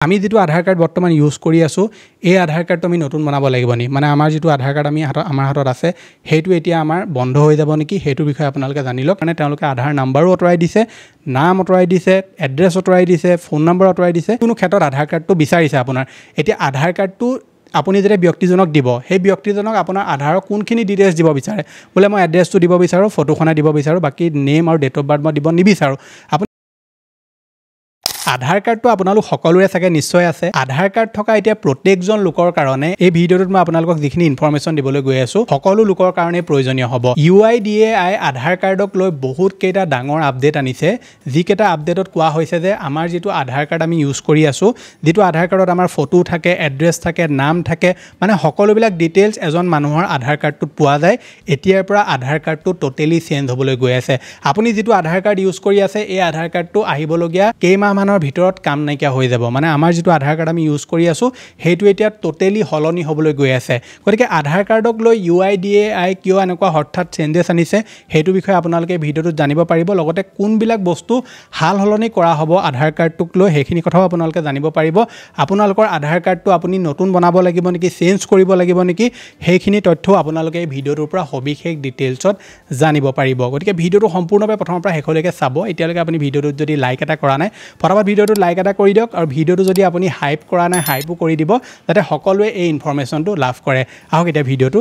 আমি যেটো আধাৰ কাৰ্ড বৰ্তমান ইউজ কৰি আছো এই আধাৰ কাৰ্ডটো আমি নতুন বনাব লাগিব নি মানে আমাৰ যেটো আধাৰ কাৰ্ড আমি আমাৰ হাতত আছে হেতু এতিয়া আমাৰ বন্ধ হৈ যাব নেকি হেতু বিষয় আপোনালোকে জানি লওক মানে তেওঁলোকে আধাৰ নাম্বাৰো অতৰাই দিছে নাম অতৰাই দিছে এড্ৰেছ অতৰাই দিছে ফোন নম্বৰ অতৰাই দিছে কোনো ক্ষেত্ৰত আধাৰ কাৰ্ডটো বিচাৰিছে আপোনাৰ এতিয়া আধাৰ কাৰ্ডটো আপুনি যদি ব্যক্তিজনক দিব সেই ব্যক্তিজনক আপোনাৰ আধাৰৰ কোনখিনি ডিটেইলছ দিব বিচাৰে বলে মই এড্ৰেছটো দিব বিচাৰো ফটোখনা দিব বিচাৰো বাকি নেম আৰু ডেট অফ বাৰ্থ মই দিব নিবিচাৰো আধাৰ কাৰ্ডটো আপোনালোক সকলোৰে থাকে নিশ্চয় আছে আধাৰ কাৰ্ড থকা এতিয়া প্ৰত্যেকজন লোকৰ কাৰণে এই ভিডিঅ'টোত মই আপোনালোকক যিখিনি ইনফৰমেশন দিবলৈ গৈ আছো সকলো লোকৰ কাৰণে প্ৰয়োজনীয় হ'ব UIDAI আধাৰ কাৰ্ডক লৈ বহুত কেইটা ডাঙৰ আপডেট আনিছে যিকেইটা আপডেটত কোৱা হৈছে যে আমাৰ যেটো আধাৰ কাৰ্ড আমি ইউজ কৰি আছো যেটো আধাৰ কাৰ্ডত আমাৰ ফটো থাকে এড্ৰেছ থাকে নাম থাকে মানে সকলোবিলাক ডিটেইলছ এজন মানুহৰ আধাৰ কাৰ্ডটোত পোৱা যায় এতিয়াৰ পৰা আধাৰ কাৰ্ডটো টোটালি চেঞ্জ হ'বলৈ গৈ আছে আপুনি যেটো আধাৰ কাৰ্ড ইউজ কৰি আছে এই আধাৰ কাৰ্ডটো আহিবলগীয়া কেইমাহ মানৰ ভিতৰত কাম নাইকিয়া হৈ যাব মানে আমাৰ যেটো আধাৰ কাৰ্ড আমি ইউজ কৰি আছো হেতু এতিয়া টোটালি হলনি হ'বলৈ গৈ আছে গতিকে আধাৰ কাৰ্ডক লৈ UIDAI কিয় এনেকুৱা হঠাৎ চেঞ্জেছ আনিছে হেতু বিষয়ে আপোনালোকে ভিডিঅ'টোত জানিব পাৰিব লগতে কোনবিলাক বস্তু হাল হলনি কৰা হ'ব আধাৰ কাৰ্ডটোক লৈ হেখিনি কথাও আপোনালোকে জানিব পাৰিব আপোনালোকৰ আধাৰ কাৰ্ডটো আপুনি নতুন বনাব লাগিব নেকি চেঞ্জ কৰিব লাগিব নেকি হেখিনি তথ্য আপোনালোকে এই ভিডিঅ'টোৰ পৰা সবিশেষ ডিটেইলছত জানিব পাৰিব গতিকে ভিডিঅ'টো সম্পূৰ্ণভাৱে প্ৰথমৰ পৰা শেষলৈকে চাব এতিয়ালৈকে আপুনি ভিডিঅ'টোত যদি লাইক এটা কৰা নাই ফটাফট ভিডিঅ'টো লাইক এটা কৰি দিয়ক আৰু ভিডিঅ'টো যদি আপুনি হাইপ কৰা নাই হাইপো কৰি দিব যাতে সকলোৱে এই ইনফৰমেশনটো লাভ কৰে আহক এতিয়া ভিডিঅ'টো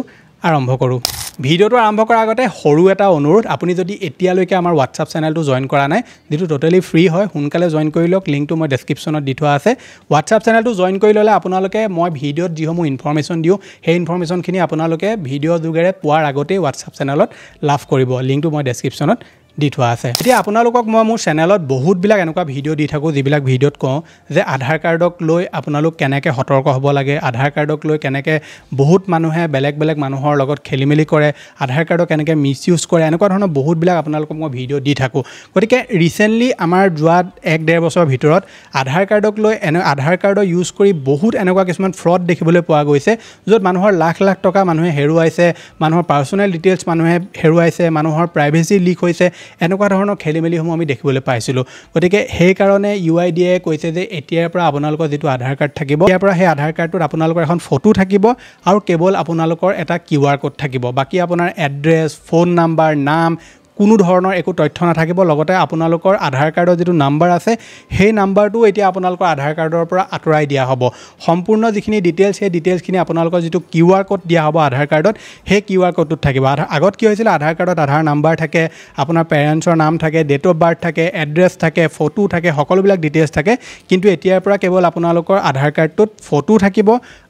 আৰম্ভ কৰো ভিডিঅ'টো আৰম্ভ কৰাৰ আগতে সৰু এটা অনুৰোধ আপুনি যদি এতিয়ালৈকে আমাৰ WhatsApp চেনেলটো জয়েন কৰা নাই যেটো টোটালি ফ্ৰী হয় সোনকালে জয়েন কৰি লওক লিংকটো মই ডেসক্ৰিপচনত দি থোৱা আছে WhatsApp চেনেলটো জয়েন কৰি ললে আপোনালোকে মই ভিডিঅ'ত যিসমূহ ইনফৰমেশন দিও সেই ইনফৰমেশনখিনি আপোনালোকে ভিডিঅ' যোগেৰে পোৱাৰ আগতে WhatsApp চেনেলত লাভ কৰিব লিংকটো মই ডেসক্ৰিপচনত দি থোৱা আছে এতিয়া আপোনালোকক মই মোৰ চেনেলত বহুত বিলাক এনেকুৱা ভিডিঅ' দি থাকো যিবিলাক ভিডিঅ'ত কওঁ যে আধাৰ কাৰ্ডক লৈ আপোনালোক কেনেকৈ সতৰ্ক হ'ব লাগে আধাৰ কাৰ্ডক লৈ কেনেকৈ বহুত মানুহে বেলেগ বেলেগ মানুহৰ লগত খেলিমেলি কৰে আধাৰ কাৰ্ডক কেনেকৈ মিসইউজ কৰে এনেকুৱা ধৰণৰ বহুত বিলাক আপোনালোকক মই ভিডিঅ' দি থাকো গতিকে ৰিসেন্টলি আমাৰ যোৱা 1.5 বছৰৰ ভিতৰত আধাৰ কাৰ্ডক লৈ আধাৰ কাৰ্ডৰ ইউজ কৰি বহুত এনেকুৱা কিছুমান ফ্ৰড দেখিবলৈ পোৱা গৈছে য'ত মানুহৰ লাখ লাখ টকা মানুহে হেৰুৱাইছে মানুহৰ পাৰ্সোনেল ডিটেইলছ মানুহে হেৰুৱাইছে মানুহৰ প্ৰাইভেচি লিক হৈছে এনেকুৱা ধৰণৰ খেলিমেলিসমূহ আমি দেখিবলৈ পাইছিলো গতিকে সেই কাৰণে UIDAI কৈছে যে এতিয়াৰ পৰা আপোনালোকৰ যেটো আধাৰ কাৰ্ড থাকিব ইয়াৰ পৰা সেই আধাৰ কাৰ্ডটোত আপোনালোকৰ এখন ফটো থাকিব আৰু কেৱল আপোনালোকৰ এটা QR কোড থাকিব বাকি আপোনাৰ এড্ৰেছ ফোন নাম্বাৰ নাম কোনো ধৰণৰ একো তথ্য নাথাকিব লগতে আপোনালোকৰ আধাৰ কাৰ্ডৰ যেটো নাম্বাৰ আছে সেই নাম্বাৰটো এতিয়া আপোনালোকৰ আধাৰ কাৰ্ডৰ পৰা আতৰাই দিয়া হ'ব সম্পূৰ্ণ যিখিনি ডিটেইলছ সেই ডিটেইলছখিনি আপোনালোকৰ যেটো QR কোড দিয়া হ'ব আধাৰ কাৰ্ডত সেই QR কোডটোত থাকিব আগত কি হৈছিল আধাৰ কাৰ্ডত আধাৰ নাম্বাৰ থাকে আপোনাৰ পেৰেন্টছৰ নাম থাকে ডেট অফ বাৰ্থ থাকে এড্ৰেছ থাকে ফটো থাকে সকলোবিলাক ডিটেইলছ থাকে কিন্তু এতিয়াৰ পৰা কেৱল আপোনালোকৰ আধাৰ কাৰ্ডটোত ফটো থাকিব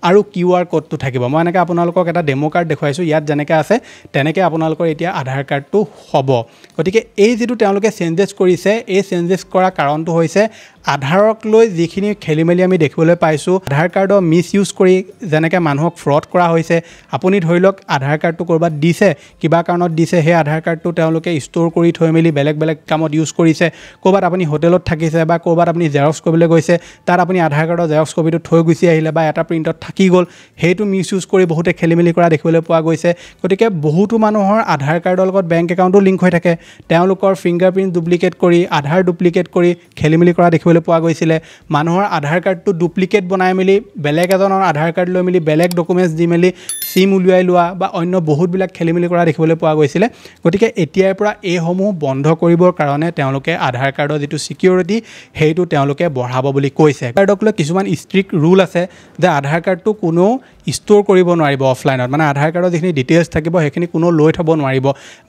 আৰু QR কোডটো থাকিব মই এনেকৈ আপোনালোকক এটা ডেমো কাৰ্ড দেখুৱাইছো ইয়াত যেনেকৈ আছে তেনেকৈ আপোনালোকৰ এতিয়া আধাৰ কাৰ্ডটো হ'ব গতিকে এই যেটো তেওঁলোকে চেঞ্জেছ কৰিছে এই চেঞ্জেছ কৰা কাৰণটো হৈছে আধাৰক লৈ যিখিনি খেলিমেলি আমি দেখিবলৈ পাইছো আধাৰ কাৰ্ডৰ মিসইউজ কৰি যেনেকৈ মানুহক ফ্ৰড কৰা হৈছে আপুনি ধৰি লওক আধাৰ কাৰ্ডটো কৰবাত দিছে কিবা কাৰণত দিছে সেই আধাৰ কাৰ্ডটো তেওঁলোকে ষ্ট'ৰ কৰি থৈ মেলি বেলেগ বেলেগ কামত ইউজ কৰিছে কৰবাত আপুনি হোটেলত থাকিছে বা কৰবাত আপুনি জেৰক্স কৰিবলৈ গৈছে তাত আপুনি আধাৰ কাৰ্ডৰ জেৰক্স কপিটো থৈ গুচি আহিলে বা এটা প্ৰিন্টত থাকি গ'ল হেতু মিসইউজ কৰি বহুতে খেলিমেলি কৰা দেখিবলৈ পোৱা গৈছে গতিকে বহুতো মানুহৰ আধাৰ কাৰ্ডৰ লগত বেংক একাউণ্টটো লিংক হৈ থাকে তেওঁলোকৰ ফিংগাৰপ্ৰিন্ট ডুপ্লিকেট কৰি আধাৰ ডুপ্লিকেট কৰি খেলিমেলি কৰা দেখিবলৈ পোৱা গৈছিল মানুহৰ আধাৰ কাৰ্ডটো ডুপ্লিকেট বনাই মেলি বেলেগ এজনৰ আধাৰ কাৰ্ড লৈ মেলি বেলেগ ডকুমেন্টছ দি মেলি সিম উলিয়াই লোৱা বা অন্য বহুত বিলাক খেলিমেলি কৰা দেখিবলৈ পোৱা গৈছিল গতিকে এতিয়াৰ পৰা এই সমূহ বন্ধ কৰিবৰ কাৰণে তেওঁলোকে আধাৰ কাৰ্ডৰ যেটো সিকিউৰিটি হেতু তেওঁলোকে বঢ়াব বুলি কৈছে কাৰ্ডক লৈ কিছুমান ষ্ট্ৰিক্ট ৰুল আছে যে আধাৰ কাৰ্ডটো কোনো ষ্ট'ৰ কৰিব নোৱাৰিব অফলাইনত মানে আধাৰ কাৰ্ডৰ যিখিনি ডিটেইলছ থাকিব হেখিনি কোনো লৈ থব নোৱাৰিব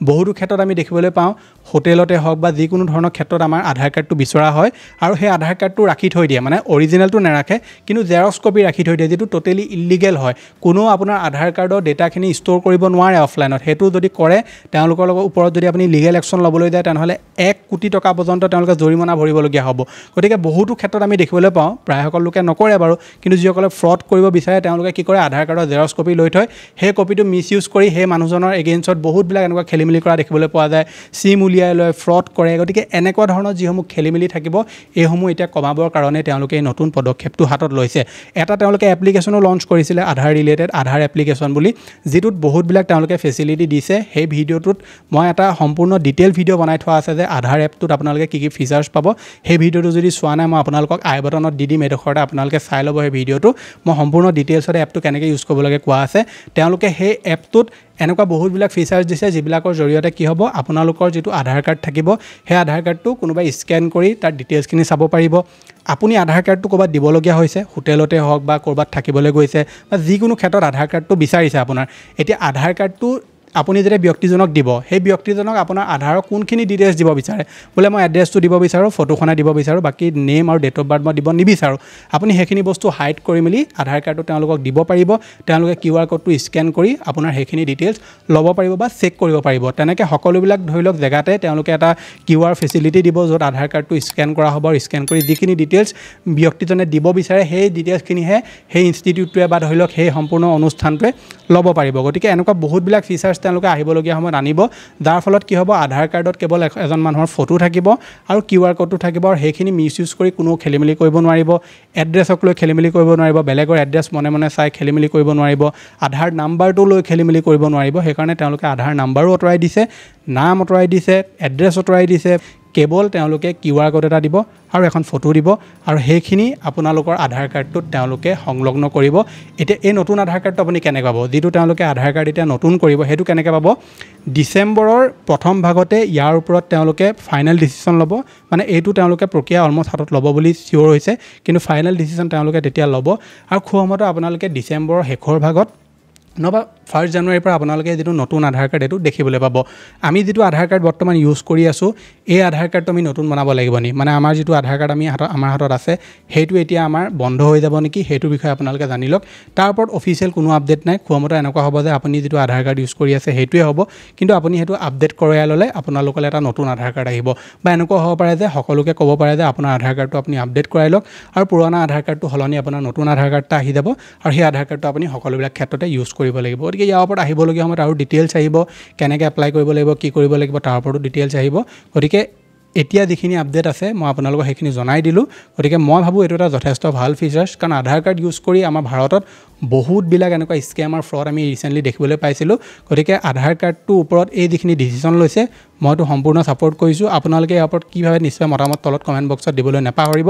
বহুতো ক্ষেত্ৰত আমি দেখিবলৈ পাওঁ হোটেলতে হওক বা যিকোনো ধৰণৰ ক্ষেত্ৰত আমাৰ আধাৰ কাৰ্ডটো বিচৰা হয় আৰু সেই আধাৰ কাৰ্ডটো ৰাখি থৈ দিয়ে মানে অৰিজিনেলটো নাৰাখে কিন্তু জেৰক্স কপি ৰাখি থৈ দিয়ে যেটো টোটালি ইলিগেল হয় কোনো আপোনাৰ আধাৰ কাৰ্ডৰ ডেটাখিনি ষ্ট'ৰ কৰিব নোৱাৰে অফলাইনত হেতু যদি কৰে তেওঁলোকৰ ওপৰত যদি আপুনি লিগেল একচন ল'বলৈ যায় তেনেহলে 1 কোটি টকা পৰ্যন্ত তেওঁলোকে জৰিমনা ভৰিবলগীয়া হ'ব গতিকে বহুতো ক্ষেত্ৰত আমি দেখিবলৈ পাওঁ প্ৰায় সকলো লোকে নকৰে বাৰু কিন্তু যিসকলে ফ্ৰড কৰিব বিচাৰে তেওঁলোকে কি কৰে আধাৰ কাৰ্ডৰ জেৰক্স কপি লৈ থয় সেই কপিটো মিসইউজ কৰি সেই মানুহজনৰ এগেইনষ্টত বহুত বিলাক এনেকুৱা খেলিমেলি কৰা দেখিবলৈ পোৱা যায় সিম উলিয়াই লয় ফ্ৰড কৰে গতিকে এনেকুৱা ধৰণৰ যিসমূহ খেলিমেলি থাকিব এইসমূহ এতিয়া কমাবৰ কাৰণে তেওঁলোকে এই নতুন পদক্ষেপটো হাতত লৈছে এটা তেওঁলোকে এপ্লিকেশ্যনো লঞ্চ কৰিছিলে আধাৰ ৰিলেটেড আধাৰ এপ্লিকেশ্যন বুলি যিটোত বহুতবিলাক তেওঁলোকে ফেচিলিটি দিছে সেই ভিডিঅ'টোত মই এটা সম্পূৰ্ণ ডিটেইল ভিডিঅ' বনাই থোৱা আছে যে আধাৰ এপটোত আপোনালোকে কি কি ফিচাৰ্ছ পাব সেই ভিডিঅ'টো যদি চোৱা নাই মই আপোনালোকক আই বাটনত দি দিম এডোখৰতে আপোনালোকে চাই ল'ব সেই ভিডিঅ'টো মই সম্পূৰ্ণ ডিটেইলছতে এপটো কেনেকৈ ইউজ কৰিব লাগে কোৱা আছে তেওঁলোকে সেই এপটোত এনেকুৱা বহুতবিলাক ফিচাৰ্ছ দিছে যিবিলাকৰ জৰিয়তে কি হ'ব আপোনালোকৰ যিটো আধাৰ কাৰ্ড থাকিব সেই আধাৰ কাৰ্ডটো কোনোবাই স্কেন কৰি তাৰ ডিটেইলছখিনি চাব পাৰিব আপুনি আধাৰ কাৰ্ডটো ক'ৰবাত দিবলগীয়া হৈছে হোটেলতে হওক বা ক'ৰবাত থাকিবলৈ গৈছে বা যিকোনো ক্ষেত্ৰত আধাৰ কাৰ্ডটো বিচাৰিছে আপোনাৰ এতিয়া আধাৰ কাৰ্ডটো আপুনি যেতিয়া ব্যক্তিজনক দিব সেই ব্যক্তিজনক আপোনাৰ আধাৰৰ কোনখিনি ডিটেইলছ দিব বিচাৰে বোলে মই এড্ৰেছটো দিব বিচাৰোঁ ফটোখনে দিব বিচাৰোঁ বাকী নেম আৰু ডেট অফ বাৰ্থ মই দিব নিবিচাৰোঁ আপুনি সেইখিনি বস্তু হাইড কৰি মেলি আধাৰ কাৰ্ডটো তেওঁলোকক দিব পাৰিব তেওঁলোকে QR কোডটো স্কেন কৰি আপোনাৰ সেইখিনি ডিটেইলছ ল'ব পাৰিব বা চেক কৰিব পাৰিব তেনেকৈ সকলোবিলাক ধৰি লওক জেগাতে তেওঁলোকে এটা QR ফেচিলিটি দিব য'ত আধাৰ কাৰ্ডটো স্কেন কৰা হ'ব আৰু স্কেন কৰি যিখিনি ডিটেইলছ ব্যক্তিজনে দিব বিচাৰে সেই ডিটেইলছখিনিহে সেই ইনষ্টিটিউটটোৱে বা ধৰি লওক সেই সম্পূৰ্ণ অনুষ্ঠানটোৱে ল'ব পাৰিব গতিকে এনেকুৱা বহুতবিলাক ফিচাৰ্ছ তেওঁলোকে আহিবলগীয়া সময়ত আনিব যাৰ ফলত কি হ'ব আধাৰ কাৰ্ডত কেৱল এজন মানুহৰ ফটো থাকিব আৰু QR কোডটো থাকিব আৰু সেইখিনি মিছ ইউজ কৰি কোনো খেলিমেলি কৰিব নোৱাৰিব এড্ৰেছক লৈ খেলিমেলি কৰিব নোৱাৰিব বেলেগৰ এড্ৰেছ মনে মনে চাই খেলিমেলি কৰিব নোৱাৰিব আধাৰ নাম্বাৰটো লৈ খেলিমেলি কৰিব নোৱাৰিব সেইকাৰণে তেওঁলোকে আধাৰ নাম্বাৰো আঁতৰাই দিছে নাম আঁতৰাই দিছে এড্ৰেছ আঁতৰাই দিছে কেৱল তেওঁলোকে QR কোড এটা দিব আৰু এখন ফটো দিব আৰু সেইখিনি আপোনালোকৰ আধাৰ কাৰ্ডটোত তেওঁলোকে সংলগ্ন কৰিব এতিয়া এই নতুন আধাৰ কাৰ্ডটো আপুনি কেনেকৈ পাব যিটো তেওঁলোকে আধাৰ কাৰ্ড এতিয়া নতুন কৰিব সেইটো কেনেকৈ পাব ডিচেম্বৰৰ প্ৰথম ভাগতে ইয়াৰ ওপৰত তেওঁলোকে ফাইনেল ডিচিশ্যন ল'ব মানে এইটো তেওঁলোকে প্ৰক্ৰিয়া অলমষ্ট হাতত ল'ব বুলি চিয়'ৰ হৈছে কিন্তু ফাইনেল ডিচিশ্যন তেওঁলোকে তেতিয়া ল'ব আৰু খুব সম্ভৱতঃ আপোনালোকে ডিচেম্বৰৰ শেষৰ ভাগত নবা 1 জানুৱাৰীৰ পৰা আপোনালোকে যিটো নতুন আধাৰ কাৰ্ড এইটো দেখিবলৈ পাব আমি যিটো আধাৰ কাৰ্ড বৰ্তমান ইউজ কৰি আছোঁ এই আধাৰ কাৰ্ডটো আমি নতুন বনাব লাগিব নি মানে আমাৰ যিটো আধাৰ কাৰ্ড আমাৰ হাতত আছে সেইটো এতিয়া আমাৰ বন্ধ হৈ যাব নেকি সেইটো বিষয়ে আপোনালোকে জানি লওক তাৰ ওপৰত অফিচিয়েল কোনো আপডেট নাই খুৱামতে এনেকুৱা হ'ব যে আপুনি যিটো আধাৰ কাৰ্ড ইউজ কৰি আছে সেইটোৱে হ'ব কিন্তু আপুনি সেইটো আপডেট কৰাই ল'লে আপোনালোকলৈ এটা নতুন আধাৰ কাৰ্ড আহিব বা এনেকুৱা হ'ব পাৰে যে সকলোকে ক'ব পাৰে যে আপোনাৰ আধাৰ কাৰ্ডটো আপুনি আপডেট কৰাই লওক আৰু পুৰণা আধাৰ কাৰ্ডটো সলনি আপোনাৰ নতুন আধাৰ কাৰ্ডটা আহি যাব আৰু সেই আধাৰ কাৰ্ডটো আপুনি সকলোবিলাক ক্ষেত্ৰতে ইউজ কৰিব লাগিব গতিকে ইয়াৰ ওপৰত আহিবলগীয়া সময়ত আৰু ডিটেইলছ আহিব কেনেকৈ এপ্লাই কৰিব লাগিব কি কৰিব লাগিব তাৰ ওপৰতো ডিটেইলছ আহিব গতিকে এতিয়া যিখিনি আপডেট আছে মই আপোনালোকক সেইখিনি জনাই দিলোঁ গতিকে মই ভাবোঁ এইটো এটা যথেষ্ট ভাল ফিচাৰ্ছ কাৰণ আধাৰ কাৰ্ড ইউজ কৰি আমাৰ ভাৰতত বহুতবিলাক এনেকুৱা স্কেম আৰু ফ্ৰড আমি ৰিচেণ্টলি দেখিবলৈ পাইছিলোঁ গতিকে আধাৰ কাৰ্ডটোৰ ওপৰত এই যিখিনি ডিচিশ্যন লৈছে মইতো সম্পূৰ্ণ ছাপোৰ্ট কৰিছোঁ আপোনালোকে ইয়াৰ ওপৰত কি ভাবে নিশ্চয় মতামত তলত কমেণ্ট বক্সত দিবলৈ নাপাহৰিব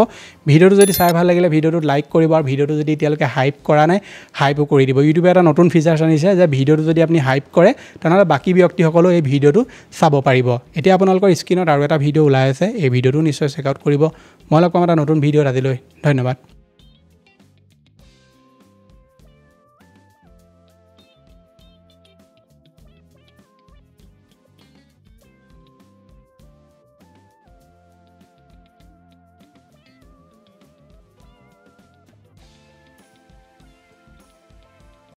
ভিডিঅ'টো যদি চাই ভাল লাগিলে ভিডিঅ'টোত লাইক কৰিব আৰু ভিডিঅ'টো যদি এতিয়ালৈকে হাইপ কৰা নাই হাইপো কৰি দিব ইউটিউবে এটা নতুন ফিচাৰ্ছ আনিছে যে ভিডিঅ'টো যদি আপুনি হাইপ কৰে তেনেহ'লে বাকী ব্যক্তিসকলেও এই ভিডিঅ'টো চাব পাৰিব এতিয়া আপোনালোকৰ স্ক্ৰীনত আৰু এটা ভিডিঅ' ওলাই আছে এই ভিডিঅ'টো নিশ্চয় চেক আউট কৰিব মই লগ পাম এটা নতুন ভিডিঅ'ত আজিলৈ ধন্যবাদ